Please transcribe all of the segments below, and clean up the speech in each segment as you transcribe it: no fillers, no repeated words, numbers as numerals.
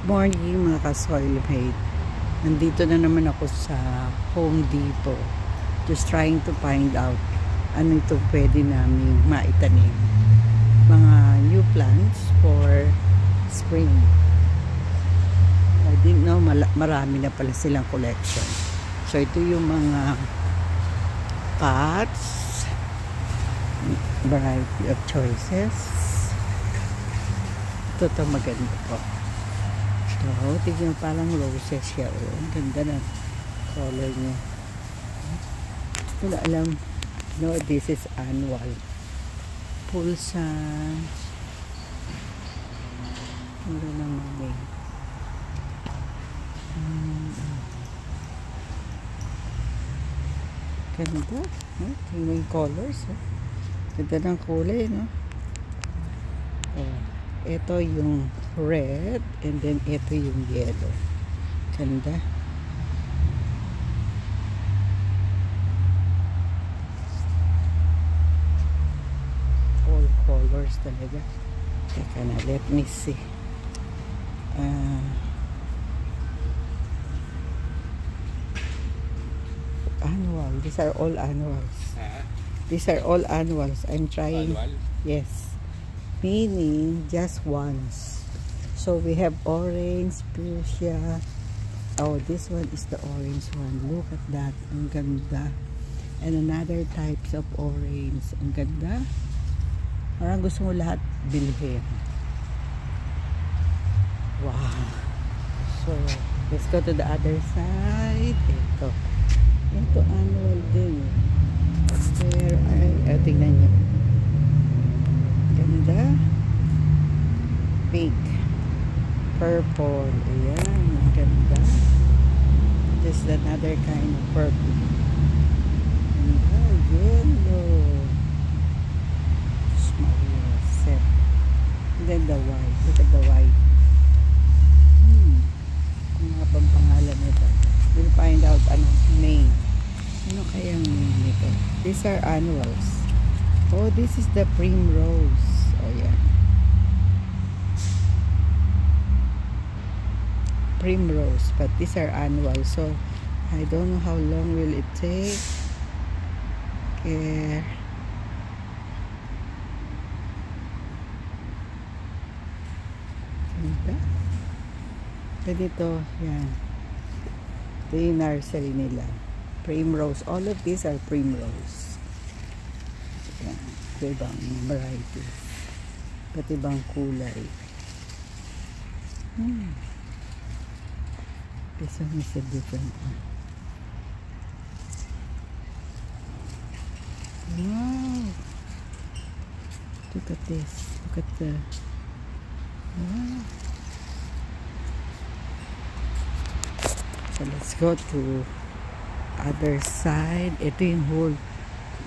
Morning mga ka-soilmate. Nandito na naman ako sa Home Depot. Just trying to find out ano ito pwede namin maitanim. Mga new plants for spring. I didn't know marami na pala silang collection. So ito yung mga pots. Variety of choices. Ito maganda po. So, tignan parang roses siya. Oh, ang ganda na color niya. Hindi na alam. No, this is annual. Pulsans. Ano naman eh. Ganda. Oh, tingnan yung colors. Oh. Ganda ng kulay, no? Oh. Ito yung red and then ito yung yellow. Ganda. All colors talaga. Teka na, let me see. Annual. These are all annuals. These are all annuals. I'm trying. Annual? Yes. Meaning just once. So we have orange, fuchsia. Oh, this one is the orange one. Look at that. Ang ganda. And another types of orange. Ang ganda. Parang gusto mo lahat bilhin. Wow. So, let's go to the other side. Ito. Ito annual din. Where are, tingnan nyo. Ganda. Pink. Purple. Ayan. Ganda. Just another kind of purple. Ganda. Yellow. Small set. And then the white. Look at the white. Ano nga bang pangalan nito? We'll find out anong name. Ano kayang name nito? These are annuals. Oh, this is the primrose. Oh, yeah. Primrose. But these are annual. So, I don't know how long will it take. Okay. Ganito. Yan. Ito yung nursery nila. Primrose. All of these are primrose. Yan. Ibang variety. Iba't ibang kulay. This one is a different one. Wow! Look at this. Look at the... Wow! So let's go to other side. Ito yung whole...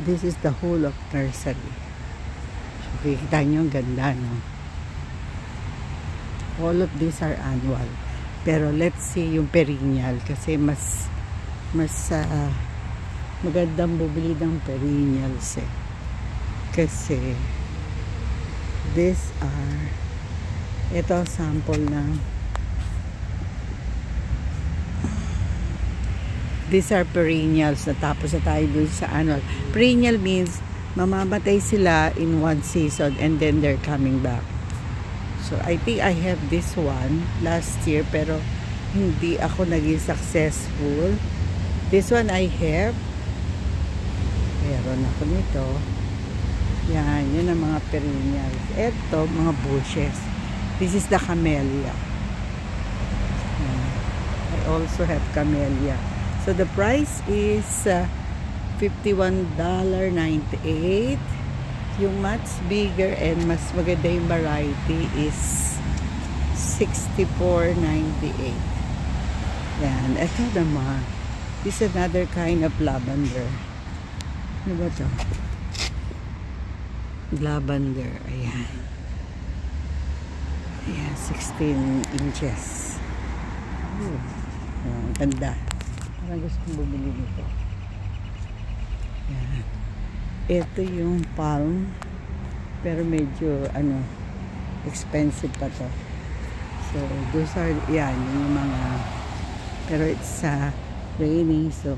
This is the whole of nursery. So, kita nyo, ang ganda, no? All of these are annual. Pero let's see yung perennial kasi mas magandang bumili ng perennials eh. Kasi these are ito sample ng these are perennials na tapos na tayo dun sa annual. Perennial means mamamatay sila in one season and then they're coming back. So I think I have this one last year pero hindi ako naging successful. This one I have. Meron ako nito. Yan, yun ang mga perennials. Ito, mga bushes. This is the camellia. I also have camellia. So the price is $51.98. Yung much bigger and mas maganda yung variety is $64.98. Yan. Ito naman. This is another kind of lavender. Ano ba ito? Lavender. Ayan. Ayan. 16 inches. Ang ganda. Parang gusto kong bumili nito. Yan. Ito yung palm. Pero medyo, expensive pa to. So, those are, yan, yung mga, pero it's raining, so,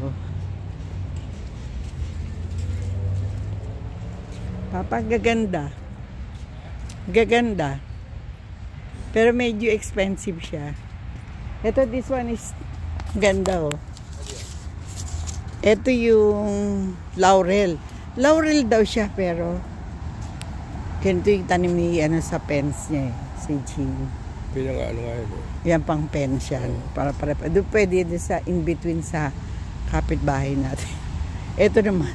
Papa, gaganda. Gaganda. Pero medyo expensive siya. Ito, this one is ganda, oh. Ito yung laurel. Laurel daw siya, pero ganito yung tanim ni, sa pens niya, si Jean. Pinang ano nga yun. Yan pang pension. Para doon pwede din sa in between sa kapitbahay natin. Ito naman.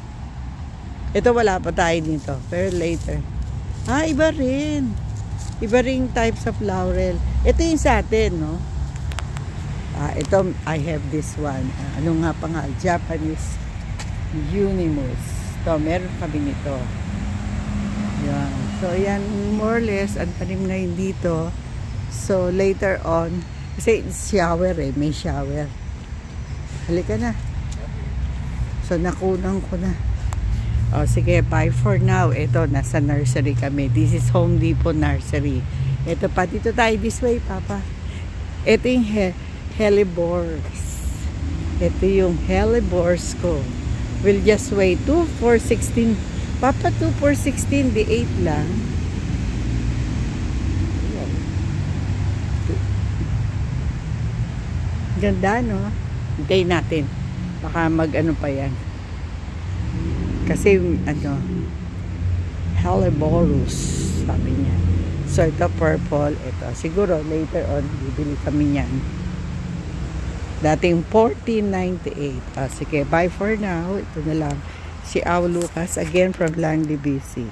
Ito wala pa tayo dito. Pero later. Iba rin. Iba rin types of laurel. Ito yung sa atin, no? Ito, I have this one. Ano nga pa nga? Japanese Unimus. Ito, meron kami nito. Yan. So, yan, more or less, ang tanim na yun dito. So, later on, kasi shower may shower. Halika na. So, nakunang ko na. Sige, bye for now. Ito, nasa nursery kami. This is Home Depot Nursery. Ito pa, dito tayo this way, Papa. Ito yung hellebores. Ito yung hellebores ko. We'll just wait. 2 for 16. Papa, 2 for 16. The 8 lang. Ganda, no? Hintayin natin. Baka mag-ano pa yan. Kasi, Helleborus, sabi niya. So, ito purple. Ito. Siguro, later on, bibili kami yan. Dating 14.98. Sige, bye for now. Ito na lang. Si Aw Lucas, again from Langley, BC.